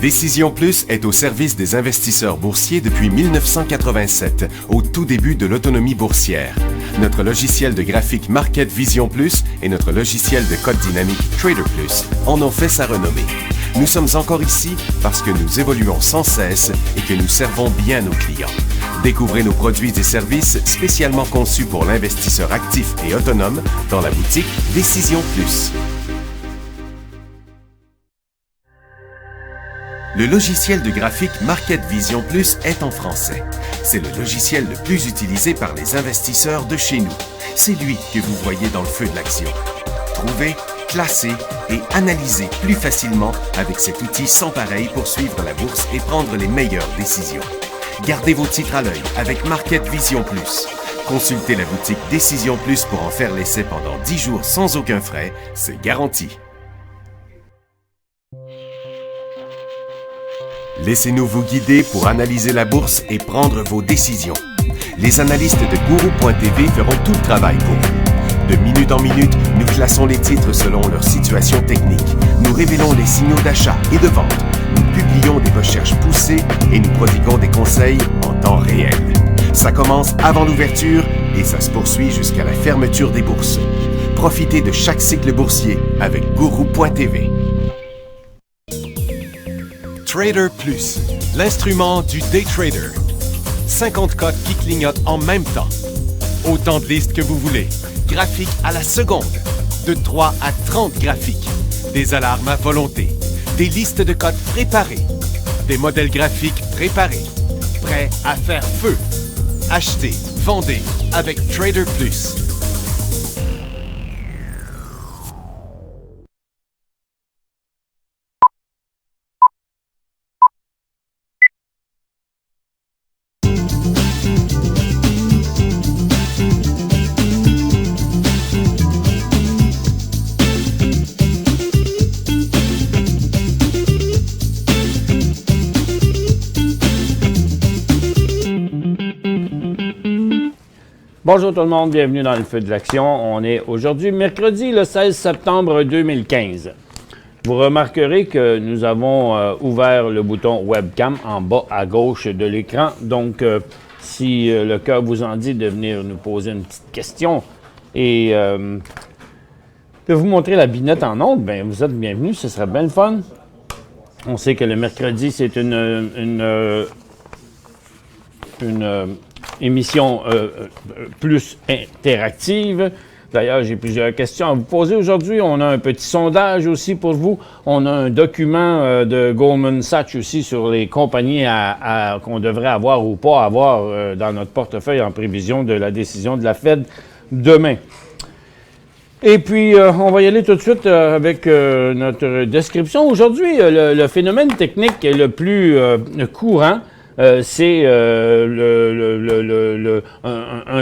Décision Plus est au service des investisseurs boursiers depuis 1987, au tout début de l'autonomie boursière. Notre logiciel de graphique Market Vision Plus et notre logiciel de code dynamique Trader Plus en ont fait sa renommée. Nous sommes encore ici parce que nous évoluons sans cesse et que nous servons bien nos clients. Découvrez nos produits et services spécialement conçus pour l'investisseur actif et autonome dans la boutique Décision Plus. Le logiciel de graphique Market Vision Plus est en français. C'est le logiciel le plus utilisé par les investisseurs de chez nous. C'est lui que vous voyez dans le feu de l'action. Trouvez, classez et analysez plus facilement avec cet outil sans pareil pour suivre la bourse et prendre les meilleures décisions. Gardez vos titres à l'œil avec Market Vision Plus. Consultez la boutique Décision Plus pour en faire l'essai pendant 10 jours sans aucun frais, c'est garanti. Laissez-nous vous guider pour analyser la bourse et prendre vos décisions. Les analystes de Guru.tv feront tout le travail pour vous. De minute en minute, nous classons les titres selon leur situation technique. Nous révélons les signaux d'achat et de vente. Nous publions des recherches poussées et nous prodiguons des conseils en temps réel. Ça commence avant l'ouverture et ça se poursuit jusqu'à la fermeture des bourses. Profitez de chaque cycle boursier avec Guru.tv. Trader Plus, l'instrument du day trader. 50 cotes qui clignotent en même temps. Autant de listes que vous voulez. Graphiques à la seconde. De 3 à 30 graphiques. Des alarmes à volonté. Des listes de cotes préparées. Des modèles graphiques préparés. Prêts à faire feu. Achetez, vendez avec Trader Plus. Bonjour tout le monde, bienvenue dans le feu de l'action. On est aujourd'hui mercredi le 16 septembre 2015. Vous remarquerez que nous avons ouvert le bouton webcam en bas à gauche de l'écran. Donc, si le cœur vous en dit de venir nous poser une petite question et de vous montrer la binette en ondes, bien, vous êtes bienvenus, ce serait bien le fun. On sait que le mercredi, c'est une émission plus interactive. D'ailleurs, j'ai plusieurs questions à vous poser aujourd'hui. On a un petit sondage aussi pour vous. On a un document de Goldman Sachs aussi sur les compagnies qu'on devrait avoir ou pas avoir dans notre portefeuille en prévision de la décision de la Fed demain. Et puis, on va y aller tout de suite avec notre description. Aujourd'hui, le phénomène technique le plus courant, c'est un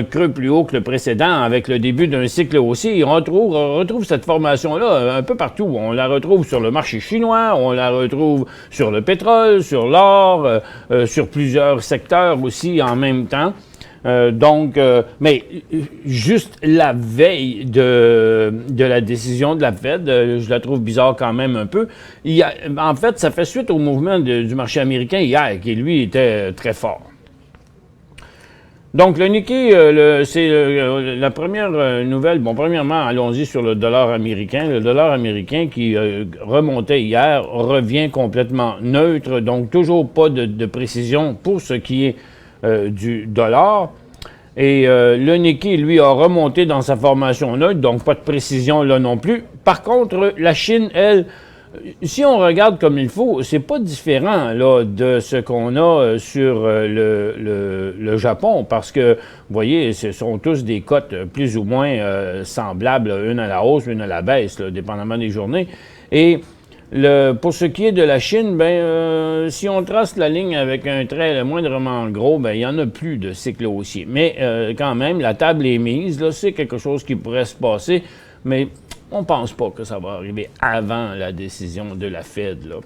creux plus haut que le précédent avec le début d'un cycle haussier. On retrouve cette formation-là un peu partout. On la retrouve sur le marché chinois, on la retrouve sur le pétrole, sur l'or, sur plusieurs secteurs aussi en même temps. Mais juste la veille de la décision de la Fed, je la trouve bizarre quand même un peu. En fait, ça fait suite au mouvement du marché américain hier, qui lui était très fort. Donc, le Nikkei, c'est la première nouvelle. Bon, premièrement, allons-y sur le dollar américain. Le dollar américain qui remontait hier revient complètement neutre, donc toujours pas de précision pour ce qui est du dollar. Et le Nikkei, lui, a remonté dans sa formation neutre, donc pas de précision là non plus. Par contre, la Chine, elle, si on regarde comme il faut, c'est pas différent là, de ce qu'on a sur le Japon, parce que, vous voyez, ce sont tous des cotes plus ou moins semblables, une à la hausse, une à la baisse, là, dépendamment des journées. Et pour ce qui est de la Chine, si on trace la ligne avec un trait le moindrement gros, il n'y en a plus de cycle haussier. Mais quand même, la table est mise. Là, c'est quelque chose qui pourrait se passer, mais on ne pense pas que ça va arriver avant la décision de la Fed, là.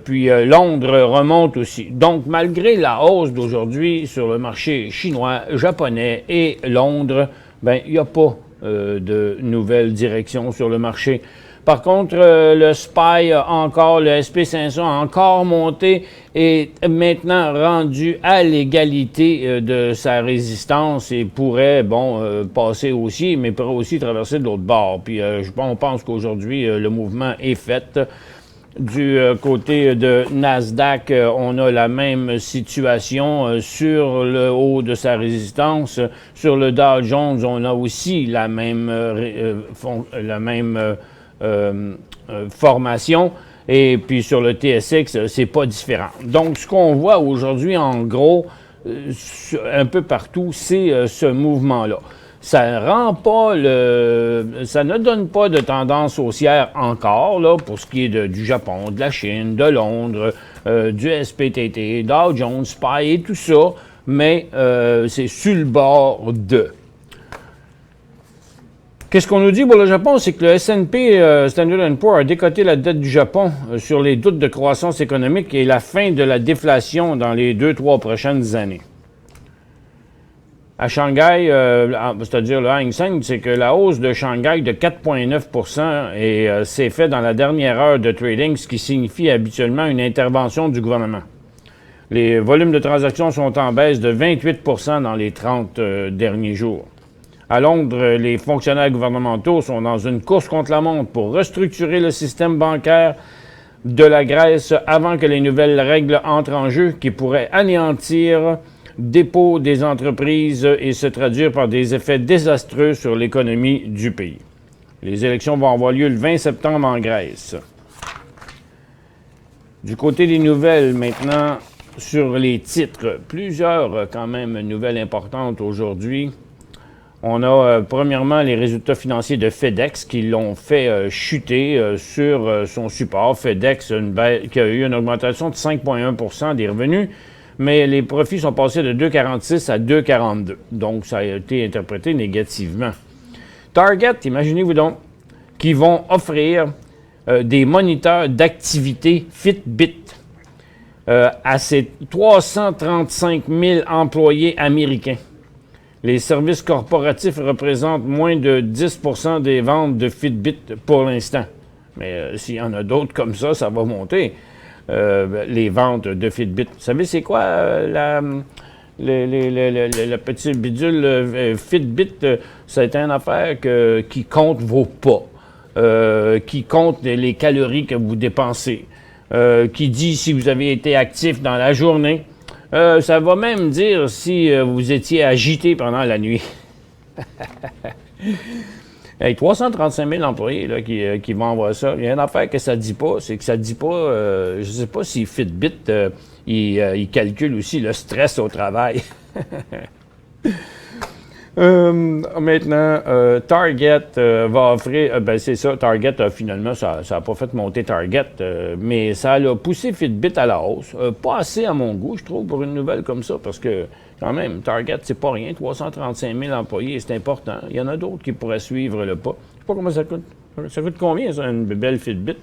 Puis Londres remonte aussi. Donc, malgré la hausse d'aujourd'hui sur le marché chinois, japonais et Londres, il n'y a pas de nouvelle direction sur le marché Par contre, le SPY a encore, le SP500 a encore monté et est maintenant rendu à l'égalité de sa résistance et pourrait, passer aussi, mais pourrait aussi traverser de l'autre bord. Puis on pense qu'aujourd'hui, le mouvement est fait. Du côté de Nasdaq, on a la même situation sur le haut de sa résistance. Sur le Dow Jones, on a aussi la même formation. Et puis sur le TSX, c'est pas différent. Donc, ce qu'on voit aujourd'hui, en gros, un peu partout, c'est ce mouvement-là. Ça ne donne pas de tendance haussière encore, là, pour ce qui est du Japon, de la Chine, de Londres, du SPTT, Dow Jones, SPY et tout ça, mais c'est sur le bord de. Qu'est-ce qu'on nous dit pour le Japon? C'est que le S&P Standard & Poor's a décoté la dette du Japon sur les doutes de croissance économique et la fin de la déflation dans les 2-3 prochaines années. À Shanghai, c'est-à-dire le Hang Seng, c'est que la hausse de Shanghai de 4,9 s'est faite dans la dernière heure de trading, ce qui signifie habituellement une intervention du gouvernement. Les volumes de transactions sont en baisse de 28 dans les 30 derniers jours. À Londres, les fonctionnaires gouvernementaux sont dans une course contre la montre pour restructurer le système bancaire de la Grèce avant que les nouvelles règles entrent en jeu qui pourraient anéantir dépôt des entreprises et se traduire par des effets désastreux sur l'économie du pays. Les élections vont avoir lieu le 20 septembre en Grèce. Du côté des nouvelles, maintenant, sur les titres, plusieurs quand même nouvelles importantes aujourd'hui. On a premièrement les résultats financiers de FedEx qui l'ont fait chuter sur son support. FedEx qui a eu une augmentation de 5,1 des revenus, mais les profits sont passés de 2,46 à 2,42. Donc, ça a été interprété négativement. Target, imaginez-vous donc, qui vont offrir des moniteurs d'activité Fitbit à ses 335 000 employés américains. Les services corporatifs représentent moins de 10 des ventes de Fitbit pour l'instant. Mais s'il y en a d'autres comme ça, ça va monter. Les ventes de Fitbit. Vous savez, c'est quoi la petite bidule Fitbit? C'est une affaire qui compte vos pas, qui compte les calories que vous dépensez, qui dit si vous avez été actif dans la journée. Ça va même dire si vous étiez agité pendant la nuit. Hey, 335 000 employés là, qui vont avoir ça. Il y a une affaire que ça ne dit pas, c'est que ça ne dit pas, je ne sais pas si Fitbit, il calcule aussi le stress au travail. Maintenant, Target va offrir, c'est ça, Target, finalement, ça n'a pas fait monter Target, mais ça a poussé Fitbit à la hausse. Pas assez à mon goût, je trouve, pour une nouvelle comme ça, parce que, quand même, Target, c'est pas rien, 335 000 employés, c'est important. Il y en a d'autres qui pourraient suivre le pas. Je sais pas comment ça coûte. Ça coûte combien, ça, une belle Fitbit?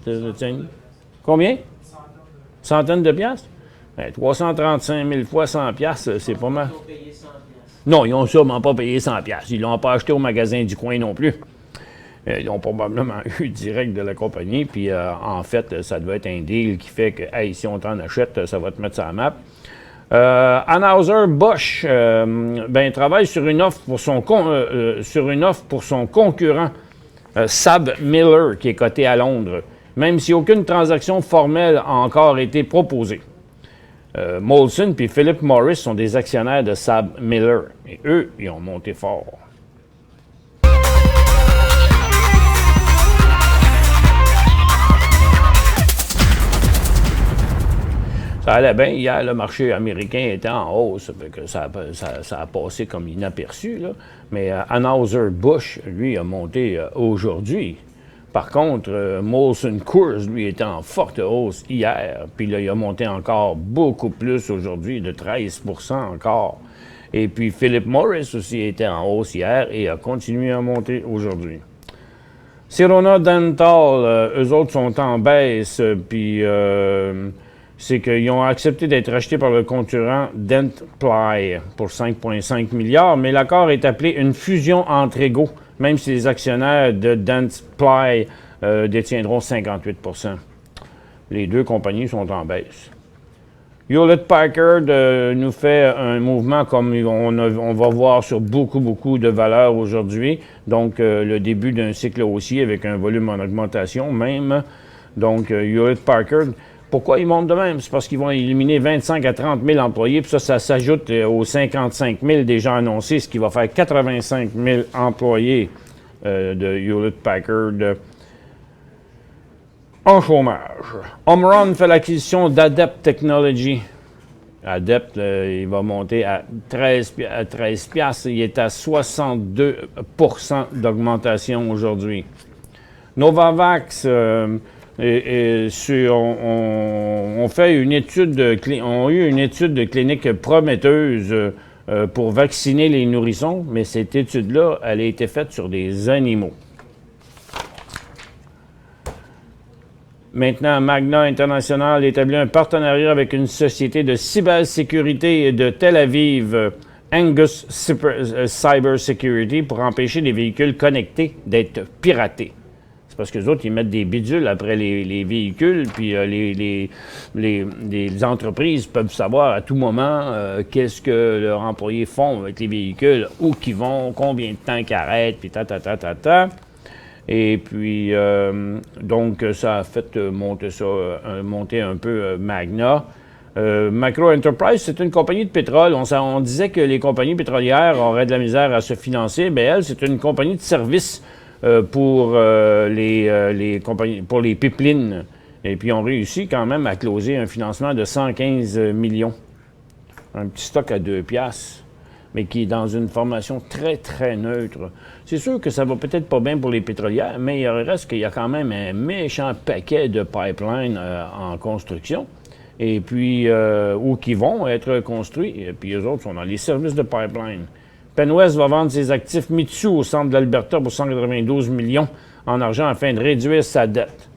Combien? Centaines de piastres? 335 000 fois 100 piastres, c'est pas mal. Non, ils n'ont sûrement pas payé 100 piastres. Ils ne l'ont pas acheté au magasin du coin non plus. Ils l'ont probablement eu direct de la compagnie. Puis, en fait, ça doit être un deal qui fait que, hey, si on t'en achète, ça va te mettre sur la map. Anheuser-Busch travaille sur une offre pour son concurrent, Sab Miller, qui est coté à Londres, même si aucune transaction formelle a encore été proposée. Molson et Philip Morris sont des actionnaires de Sab Miller. Et eux, ils ont monté fort. Ça allait bien. Hier, le marché américain était en hausse. Que ça a passé comme inaperçu. Là. Mais Anheuser-Busch, lui, a monté aujourd'hui. Par contre, Molson Coors, lui, était en forte hausse hier. Puis là, il a monté encore beaucoup plus aujourd'hui, de 13 encore. Et puis, Philip Morris aussi était en hausse hier et a continué à monter aujourd'hui. Sirona Dental, eux autres sont en baisse. Puis, c'est qu'ils ont accepté d'être achetés par le concurrent Dentsply pour 5,5 milliards. Mais l'accord est appelé une fusion entre égaux. Même si les actionnaires de Dentsply détiendront 58 %. Les deux compagnies sont en baisse. Hewlett-Packard nous fait un mouvement comme on va voir sur beaucoup de valeurs aujourd'hui. Donc, le début d'un cycle haussier avec un volume en augmentation même. Donc, Hewlett-Packard, pourquoi ils montent de même? C'est parce qu'ils vont éliminer 25 à 30 000 employés. Puis ça s'ajoute aux 55 000 déjà annoncés, ce qui va faire 85 000 employés de Hewlett-Packard en chômage. Omron fait l'acquisition d'Adept Technology. Adept, il va monter à 13 piastres. Il est à 62 % d'augmentation aujourd'hui. Novavax, on fait une étude ont eu une étude clinique prometteuse pour vacciner les nourrissons, mais cette étude-là, elle a été faite sur des animaux. Maintenant, Magna International établit un partenariat avec une société de cybersécurité de Tel Aviv, Angus Cyber Security, pour empêcher les véhicules connectés d'être piratés. C'est parce que les autres, ils mettent des bidules après les véhicules, puis les entreprises peuvent savoir à tout moment qu'est-ce que leurs employés font avec les véhicules, où qu'ils vont, combien de temps qu'ils arrêtent, puis ta. Et puis, donc, ça a fait monter un peu Magna. Macro Enterprise, c'est une compagnie de pétrole. On disait que les compagnies pétrolières auraient de la misère à se financer. Bien, elle, c'est une compagnie de service pour les compagnies, pour les pipelines. Et puis, on réussit quand même à closer un financement de 115 millions. Un petit stock à 2 piastres, mais qui est dans une formation très neutre. C'est sûr que ça va peut-être pas bien pour les pétrolières, mais il reste qu'il y a quand même un méchant paquet de pipelines en construction, et puis où qui vont être construits, et puis eux autres sont dans les services de pipeline. Penwest va vendre ses actifs Mitsui au centre de l'Alberta pour 192 millions en argent afin de réduire sa dette.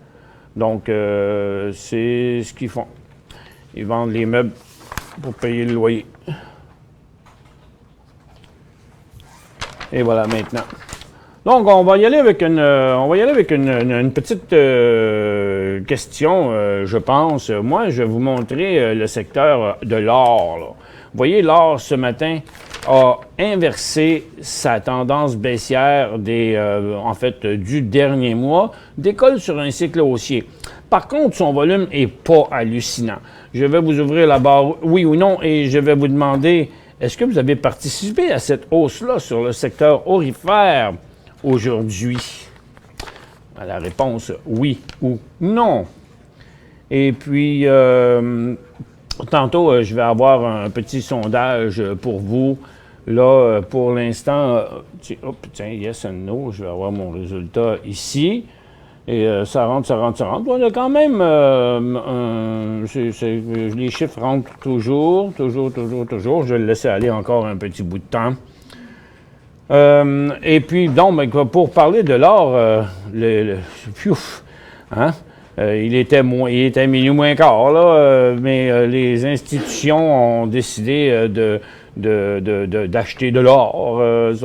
Donc, c'est ce qu'ils font. Ils vendent les meubles pour payer le loyer. Et voilà maintenant. Donc, on va y aller avec une petite question, je pense. Moi, je vais vous montrer le secteur de l'or, là. Vous voyez, l'or, ce matin, a inversé sa tendance baissière du dernier mois, décolle sur un cycle haussier. Par contre, son volume n'est pas hallucinant. Je vais vous ouvrir la barre oui ou non et je vais vous demander, est-ce que vous avez participé à cette hausse-là sur le secteur aurifère aujourd'hui? La réponse, oui ou non. Et puis, tantôt, je vais avoir un petit sondage pour vous. Là, pour l'instant, yes and no, je vais avoir mon résultat ici. Et ça rentre. On a quand même, les chiffres rentrent toujours. Je vais le laisser aller encore un petit bout de temps. Et puis, donc, pour parler de l'or, il était minuit moins quart, là, mais les institutions ont décidé d'acheter de l'or.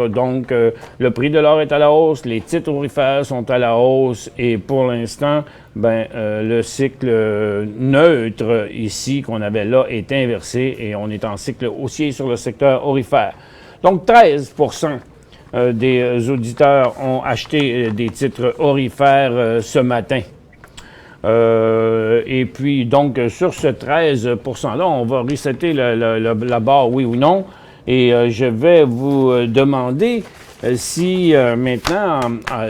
Donc, le prix de l'or est à la hausse, les titres aurifères sont à la hausse et pour l'instant, le cycle neutre ici qu'on avait là est inversé et on est en cycle haussier sur le secteur aurifère. Donc, 13 % des auditeurs ont acheté des titres aurifères ce matin. Et puis, donc, sur ce 13 %-là, on va resetter la barre oui ou non. Et je vais vous demander si maintenant,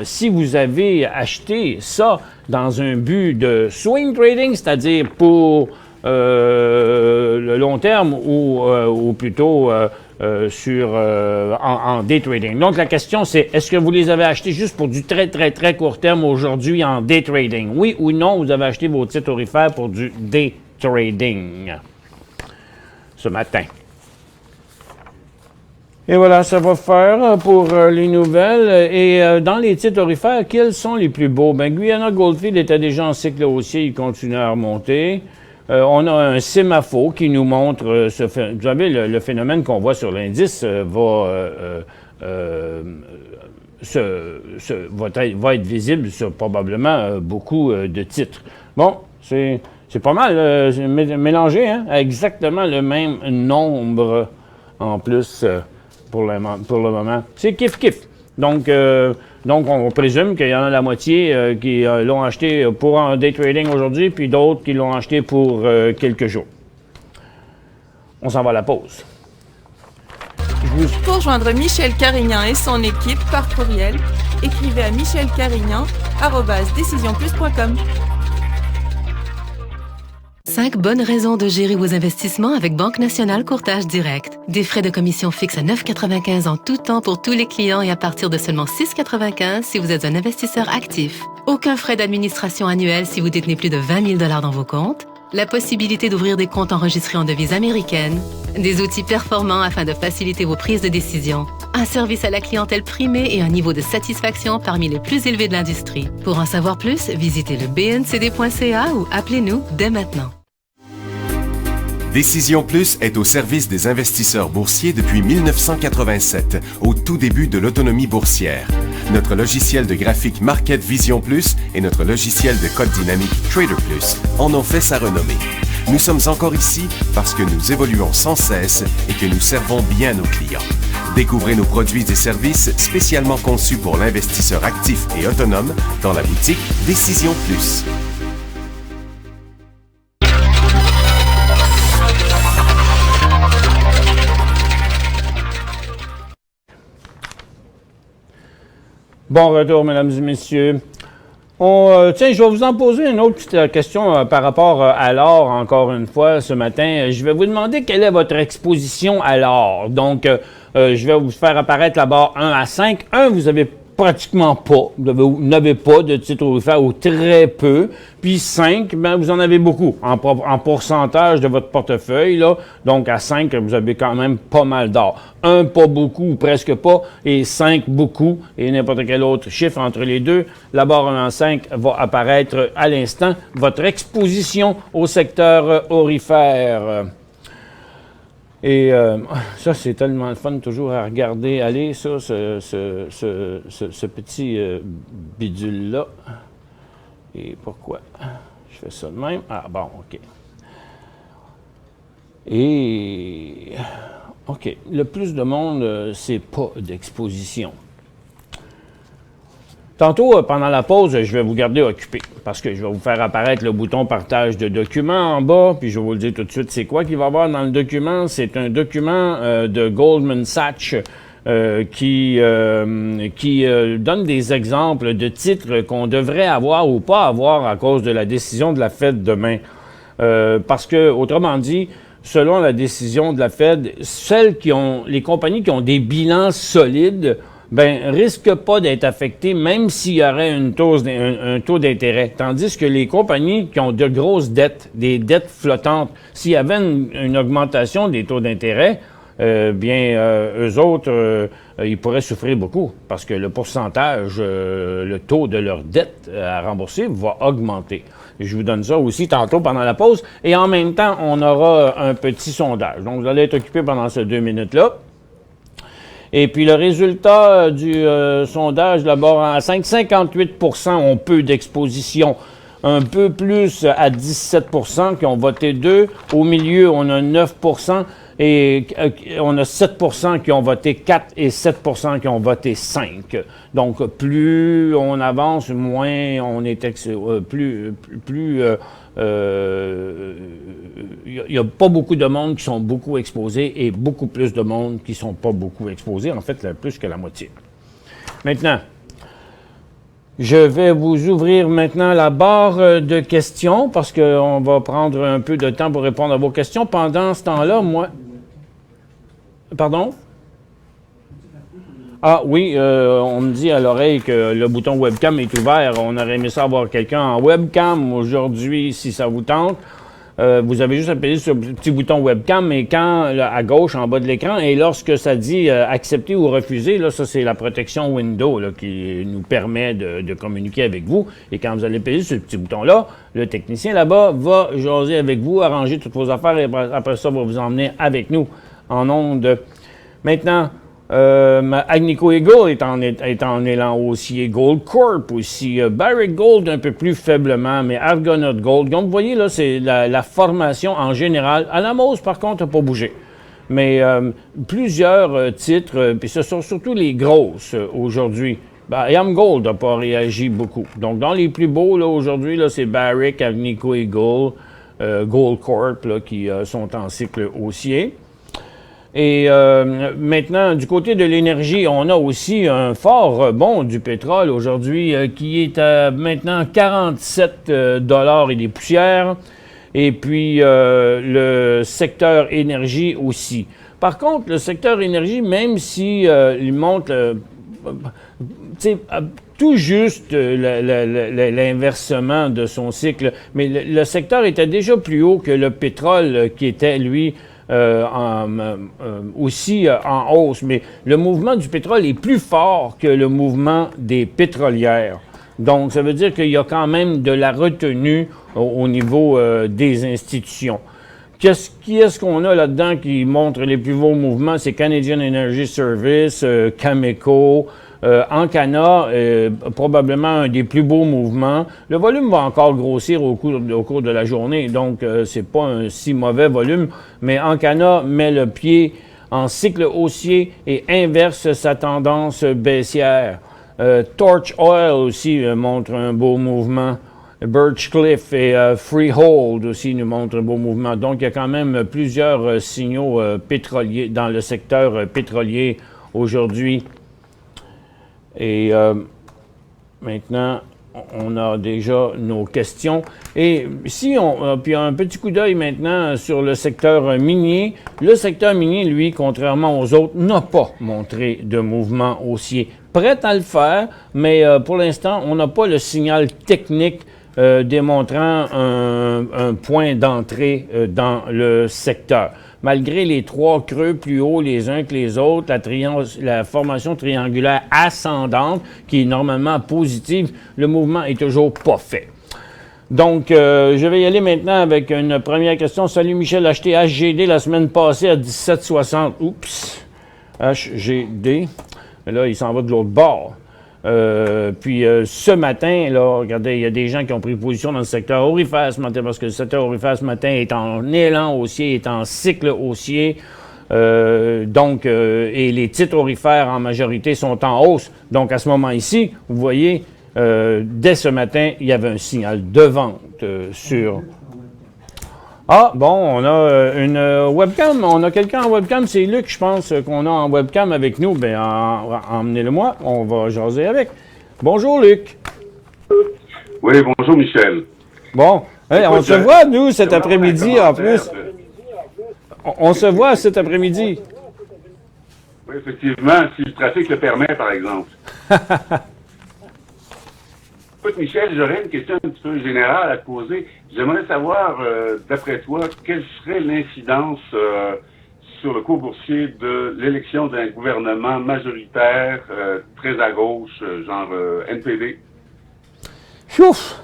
si vous avez acheté ça dans un but de swing trading, c'est-à-dire pour le long terme ou plutôt en day trading. Donc, la question, c'est est-ce que vous les avez achetés juste pour du très court terme aujourd'hui en day trading? Oui ou non, vous avez acheté vos titres aurifères pour du day trading ce matin. Et voilà, ça va faire pour les nouvelles. Et dans les titres aurifères, quels sont les plus beaux? Guyana Goldfield était déjà en cycle haussier, il continue à remonter. On a un sémaphore qui nous montre, vous savez, le phénomène qu'on voit sur l'indice va va être visible sur probablement beaucoup de titres. Bon, c'est pas mal mélangé, hein? Exactement le même nombre en plus pour le moment. C'est kiff-kiff. Donc, on présume qu'il y en a la moitié qui l'ont acheté pour un day trading aujourd'hui, puis d'autres qui l'ont acheté pour quelques jours. On s'en va à la pause. Pour joindre Michel Carignan et son équipe par courriel, écrivez à michelcarignan@decisionplus.com. 5 bonnes raisons de gérer vos investissements avec Banque Nationale Courtage Direct. Des frais de commission fixes à 9,95 en tout temps pour tous les clients et à partir de seulement 6,95 si vous êtes un investisseur actif. Aucun frais d'administration annuel si vous détenez plus de 20 000 $ dans vos comptes. La possibilité d'ouvrir des comptes enregistrés en devise américaine. Des outils performants afin de faciliter vos prises de décision. Un service à la clientèle primé et un niveau de satisfaction parmi les plus élevés de l'industrie. Pour en savoir plus, visitez le bncd.ca ou appelez-nous dès maintenant. Décision Plus est au service des investisseurs boursiers depuis 1987, au tout début de l'autonomie boursière. Notre logiciel de graphique Market Vision Plus et notre logiciel de code dynamique Trader Plus en ont fait sa renommée. Nous sommes encore ici parce que nous évoluons sans cesse et que nous servons bien nos clients. Découvrez nos produits et services spécialement conçus pour l'investisseur actif et autonome dans la boutique Décision Plus. Bon retour, mesdames et messieurs. Tiens, je vais vous en poser une autre petite question par rapport à l'or, encore une fois, ce matin. Je vais vous demander quelle est votre exposition à l'or. Donc, je vais vous faire apparaître la barre 1 à 5. 1, vous avez pratiquement pas. Vous n'avez pas de titre aurifère ou très peu. Puis 5, ben, vous en avez beaucoup en pourcentage de votre portefeuille. Là. Donc, à 5, vous avez quand même pas mal d'or. 1, pas beaucoup ou presque pas. Et 5, beaucoup. Et n'importe quel autre chiffre entre les deux. La barre 1 à 5 va apparaître à l'instant. Votre exposition au secteur aurifère. Et ça, c'est tellement le fun toujours à regarder. Allez, ça, ce petit bidule-là. Et pourquoi je fais ça de même? Ah, bon, OK. Et, OK, le plus de monde, c'est pas d'exposition. Tantôt, pendant la pause, je vais vous garder occupé parce que je vais vous faire apparaître le bouton « Partage de documents » en bas, puis je vais vous le dire tout de suite, c'est quoi qu'il va y avoir dans le document. C'est un document de Goldman Sachs qui donne des exemples de titres qu'on devrait avoir ou pas avoir à cause de la décision de la Fed demain. Parce que, autrement dit, selon la décision de la Fed, les compagnies qui ont des bilans solides, ben, risquent pas d'être affectés, même s'il y aurait un taux d'intérêt. Tandis que les compagnies qui ont de grosses dettes, des dettes flottantes, s'il y avait une augmentation des taux d'intérêt, eux autres, ils pourraient souffrir beaucoup parce que le pourcentage, le taux de leur dette à rembourser va augmenter. Je vous donne ça aussi tantôt pendant la pause. Et en même temps, on aura un petit sondage. Donc, vous allez être occupé pendant ces 2 minutes-là. Et puis, le résultat du sondage, d'abord, à 58 % ont peu d'exposition. Un peu plus à 17 % qui ont voté 2. Au milieu, on a 9 % et on a 7 % qui ont voté 4 et 7 % qui ont voté 5. Donc, plus on avance, moins on est il n'y a pas beaucoup de monde qui sont beaucoup exposés et beaucoup plus de monde qui ne sont pas beaucoup exposés, en fait, plus que la moitié. Maintenant, je vais vous ouvrir maintenant la barre de questions parce qu'on va prendre un peu de temps pour répondre à vos questions. Pendant ce temps-là, moi... Pardon? Ah oui, on me dit à l'oreille que le bouton webcam est ouvert. On aurait aimé ça avoir quelqu'un en webcam aujourd'hui, si ça vous tente. Vous avez juste appuyé sur le petit bouton webcam, mais quand à gauche, en bas de l'écran, et lorsque ça dit accepter ou refuser, là, ça c'est la protection Windows là, qui nous permet de communiquer avec vous. Et quand vous allez appuyer sur le petit bouton-là, le technicien là-bas va jaser avec vous, arranger toutes vos affaires et après ça, va vous emmener avec nous en ondes. Maintenant, Agnico Eagle est en élan haussier. Gold Corp aussi. Barrick Gold un peu plus faiblement, mais Argonaut Gold. Donc, vous voyez, là, c'est la formation en général. Alamos, par contre, n'a pas bougé. Mais plusieurs titres, puis ce sont surtout les grosses aujourd'hui. Am Gold n'a pas réagi beaucoup. Donc, dans les plus beaux, là, aujourd'hui, là, c'est Barrick, Agnico Eagle, Gold Corp, là, qui sont en cycle haussier. Et maintenant, du côté de l'énergie, on a aussi un fort rebond du pétrole aujourd'hui qui est à maintenant 47 $ et des poussières. Et puis, le secteur énergie aussi. Par contre, le secteur énergie, même si il monte tout juste l'inversement de son cycle, mais le secteur était déjà plus haut que le pétrole qui était, lui, aussi en hausse. Mais le mouvement du pétrole est plus fort que le mouvement des pétrolières. Donc, ça veut dire qu'il y a quand même de la retenue au niveau des institutions. Qu'est-ce qu'on a là-dedans qui montre les plus beaux mouvements? C'est Canadian Energy Service, Cameco, Ancana, probablement un des plus beaux mouvements. Le volume va encore grossir au cours de la journée, donc c'est pas un si mauvais volume, mais Ancana met le pied en cycle haussier et inverse sa tendance baissière. Torch Oil aussi montre un beau mouvement. Birchcliff et Freehold aussi nous montrent un beau mouvement. Donc, il y a quand même plusieurs signaux pétroliers dans le secteur pétrolier aujourd'hui. Et maintenant, on a déjà nos questions. Et si on puis un petit coup d'œil maintenant sur le secteur minier. Le secteur minier, lui, contrairement aux autres, n'a pas montré de mouvement haussier. Prêt à le faire, mais pour l'instant, on n'a pas le signal technique démontrant un point d'entrée dans le secteur. Malgré les trois creux plus hauts les uns que les autres, la formation triangulaire ascendante, qui est normalement positive, le mouvement est toujours pas fait. Donc, je vais y aller maintenant avec une première question. Salut Michel, acheté HGD la semaine passée à 17,60. Oups! HGD. Là, il s'en va de l'autre bord. Puis ce matin, là, regardez, il y a des gens qui ont pris position dans le secteur aurifère ce matin, parce que le secteur aurifère ce matin est en élan haussier, est en cycle haussier. Et les titres aurifères en majorité sont en hausse. Donc à ce moment ici, vous voyez, dès ce matin, il y avait un signal de vente sur... Ah, bon, on a une webcam. On a quelqu'un en webcam. C'est Luc, je pense, qu'on a en webcam avec nous. Bien, emmenez-le-moi. On va jaser avec. Bonjour, Luc. Oui, bonjour, Michel. Bon, hey, on se voit, nous, cet après-midi, en plus. On se voit cet après-midi. Oui, effectivement, si le trafic le permet, par exemple. Écoute, Michel, j'aurais une question un petit peu générale à te poser. J'aimerais savoir, d'après toi, quelle serait l'incidence sur le cours boursier de l'élection d'un gouvernement majoritaire très à gauche, genre NPD? Ouf!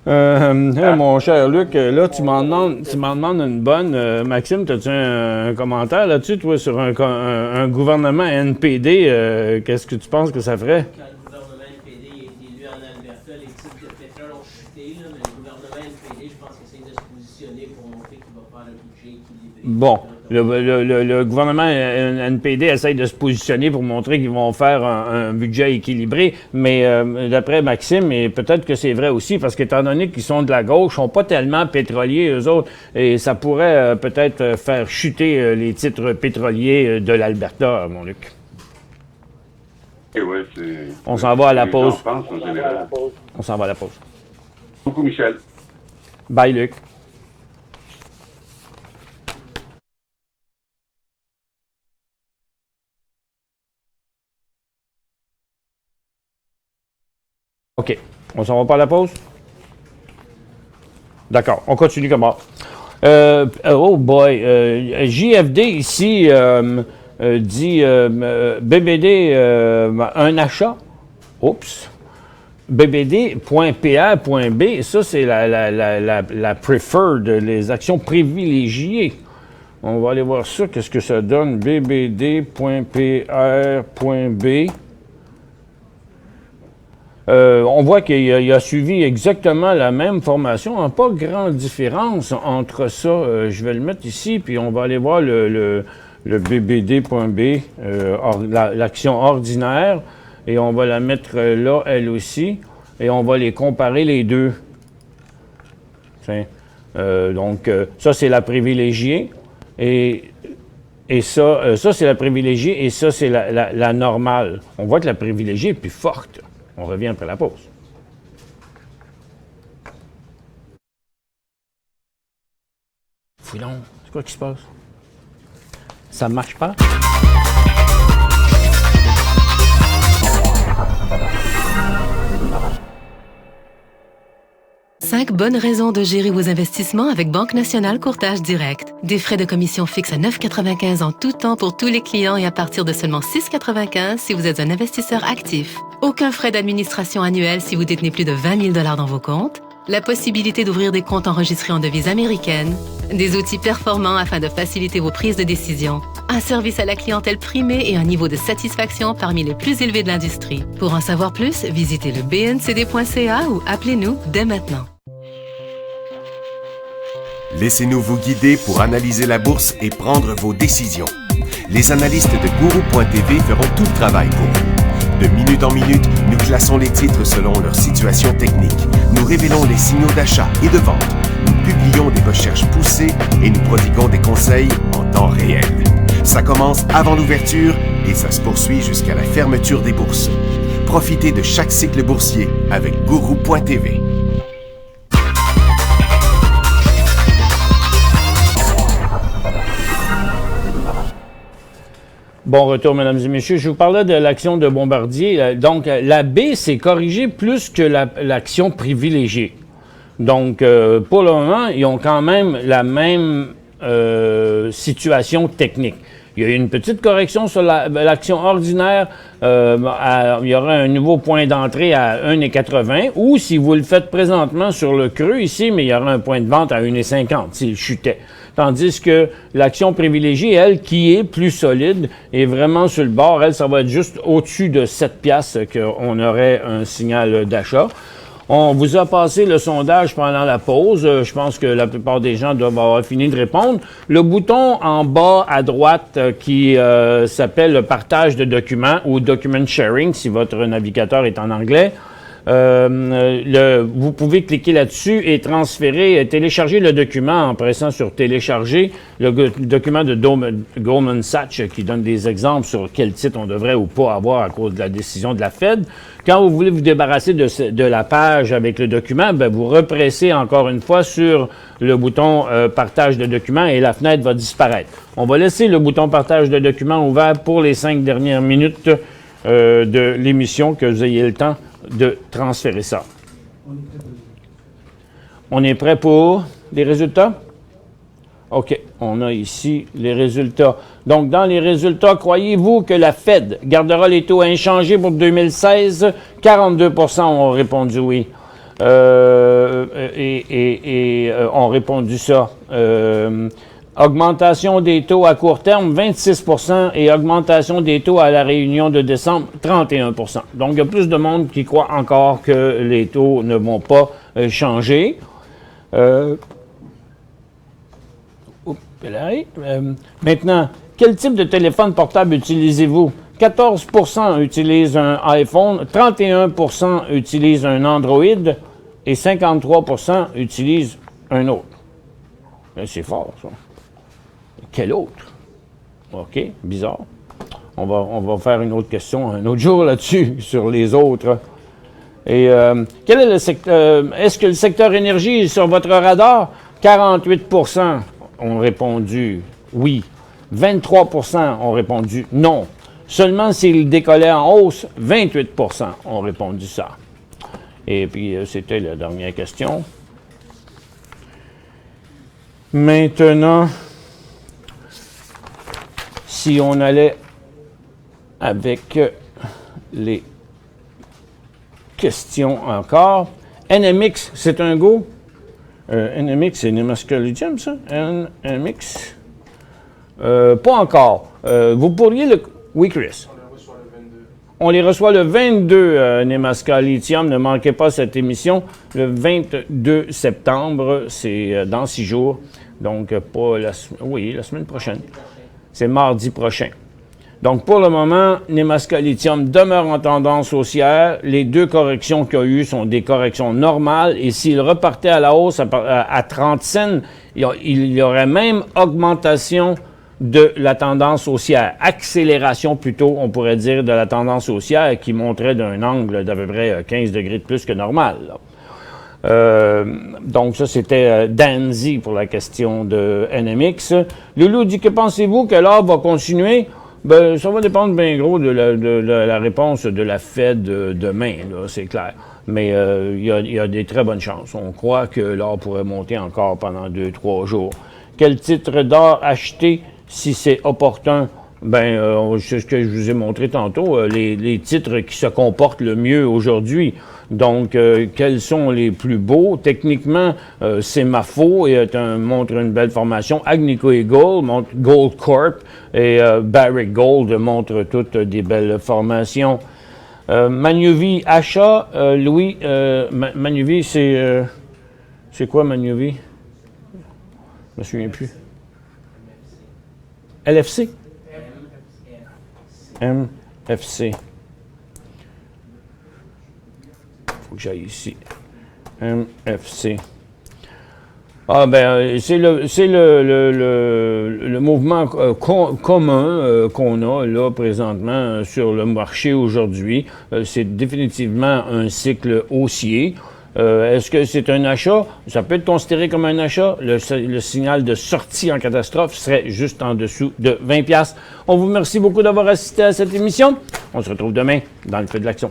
Mon cher Luc, là, tu m'en demandes une bonne. Maxime, as-tu un commentaire là-dessus, toi, sur un gouvernement NPD? Qu'est-ce que tu penses que ça ferait? Bon, le gouvernement NPD essaye de se positionner pour montrer qu'ils vont faire un budget équilibré, mais d'après Maxime, et peut-être que c'est vrai aussi, parce qu'étant donné qu'ils sont de la gauche, ils ne sont pas tellement pétroliers, eux autres, et ça pourrait peut-être faire chuter les titres pétroliers de l'Alberta, mon Luc. Et ouais, on s'en va à la pause. On s'en va à la pause. Beaucoup, Michel. Bye, Luc. OK. On s'en va pas à la pause? D'accord. On continue comme ça. Oh boy. JFD ici dit BBD un achat. Oups. BBD.PA.B. Ça, c'est la preferred, les actions privilégiées. On va aller voir ça, qu'est-ce que ça donne, bbd.pr.b. On voit qu'il a suivi exactement la même formation, hein, pas grande différence entre ça. Je vais le mettre ici, puis on va aller voir le bbd.b, l'action ordinaire, et on va la mettre là, elle aussi, et on va les comparer les deux. Donc, ça, c'est la privilégiée, et ça, c'est la privilégiée, et ça, c'est la normale. On voit que la privilégiée est plus forte. On revient après la pause. Fouillons, c'est quoi qui se passe? Ça marche pas? Cinq bonnes raisons de gérer vos investissements avec Banque Nationale Courtage Direct. Des frais de commission fixes à 9,95 en tout temps pour tous les clients et à partir de seulement 6,95 si vous êtes un investisseur actif. Aucun frais d'administration annuel si vous détenez plus de 20 000 $ dans vos comptes. La possibilité d'ouvrir des comptes enregistrés en devise américaine. Des outils performants afin de faciliter vos prises de décision. Un service à la clientèle primé et un niveau de satisfaction parmi les plus élevés de l'industrie. Pour en savoir plus, visitez le bncd.ca ou appelez-nous dès maintenant. Laissez-nous vous guider pour analyser la bourse et prendre vos décisions. Les analystes de Guru.tv feront tout le travail pour vous. De minute en minute, nous classons les titres selon leur situation technique. Nous révélons les signaux d'achat et de vente. Nous publions des recherches poussées et nous prodiguons des conseils en temps réel. Ça commence avant l'ouverture et ça se poursuit jusqu'à la fermeture des bourses. Profitez de chaque cycle boursier avec Guru.tv. Bon retour, mesdames et messieurs. Je vous parlais de l'action de Bombardier. Donc, la B s'est corrigée plus que l'action privilégiée. Donc, pour le moment, ils ont quand même la même situation technique. Il y a eu une petite correction sur l'action ordinaire. Il y aura un nouveau point d'entrée à 1,80 ou si vous le faites présentement sur le creux ici, mais il y aura un point de vente à 1,50 s'il chutait. Tandis que l'action privilégiée, elle, qui est plus solide, est vraiment sur le bord. Elle, ça va être juste au-dessus de 7 piastres qu'on aurait un signal d'achat. On vous a passé le sondage pendant la pause. Je pense que la plupart des gens doivent avoir fini de répondre. Le bouton en bas à droite qui s'appelle le partage de documents ou document sharing, si votre navigateur est en anglais. Vous pouvez cliquer là-dessus et télécharger le document en pressant sur télécharger, le document de Goldman Sachs qui donne des exemples sur quel titre on devrait ou pas avoir à cause de la décision de la Fed. Quand vous voulez vous débarrasser de la page avec le document, ben vous repressez encore une fois sur le bouton partage de documents et la fenêtre va disparaître. On va laisser le bouton partage de documents ouvert pour les 5 dernières minutes de l'émission, que vous ayez le temps de transférer ça. On est prêt pour les résultats? OK, on a ici les résultats. Donc, dans les résultats, croyez-vous que la Fed gardera les taux inchangés pour 2016? 42 % ont répondu oui. Ont répondu ça. Augmentation des taux à court terme, 26 % et augmentation des taux à la réunion de décembre, 31 %. Donc, il y a plus de monde qui croit encore que les taux ne vont pas changer. Maintenant, quel type de téléphone portable utilisez-vous? 14 % utilisent un iPhone, 31 % utilisent un Android et 53 % utilisent un autre. C'est fort, ça. Quel autre? OK, bizarre. On va faire une autre question un autre jour là-dessus, sur les autres. Et quel est le secteur? Est-ce que le secteur énergie est sur votre radar? 48 % ont répondu oui. 23 % ont répondu non. Seulement s'il décollait en hausse, 28 % ont répondu ça. Et puis, c'était la dernière question. Maintenant, si on allait avec les questions encore. NMX, c'est un go? NMX, c'est Nemaska Lithium, ça? NMX. Pas encore. Vous pourriez le... Oui, Chris? On les reçoit le 22, Nemaska Lithium. Ne manquez pas cette émission. Le 22 septembre, c'est dans 6 jours. Donc, pas la semaine prochaine. C'est mardi prochain. Donc, pour le moment, Nemaska Lithium demeure en tendance haussière. Les 2 corrections qu'il y a eu sont des corrections normales. Et s'il repartait à la hausse à 30 cents, il y aurait même augmentation de la tendance haussière. Accélération plutôt, on pourrait dire, de la tendance haussière qui montrait d'un angle d'à peu près 15 degrés de plus que normal. Donc ça, c'était Danzy pour la question de NMX. Loulou dit, que pensez-vous que l'or va continuer? Ben, ça va dépendre bien gros de la réponse de la Fed demain, là, c'est clair. Mais il y a des très bonnes chances. On croit que l'or pourrait monter encore pendant 2-3 jours. Quel titre d'or acheter si c'est opportun? Ben, c'est ce que je vous ai montré tantôt, les titres qui se comportent le mieux aujourd'hui. Donc, quels sont les plus beaux? Techniquement, Semafo montre une belle formation. Agnico Eagle montre Gold Corp et Barrick Gold montre toutes des belles formations. Manuvie achat, Louis, Manuvie, c'est quoi Manuvie? Je me souviens plus. LFC? MFC. Faut que j'aille ici. MFC. Ah ben, c'est le mouvement commun qu'on a là présentement sur le marché aujourd'hui. C'est définitivement un cycle haussier. Est-ce que c'est un achat? Ça peut être considéré comme un achat. Le signal de sortie en catastrophe serait juste en dessous de 20$. On vous remercie beaucoup d'avoir assisté à cette émission. On se retrouve demain dans le feu de l'action.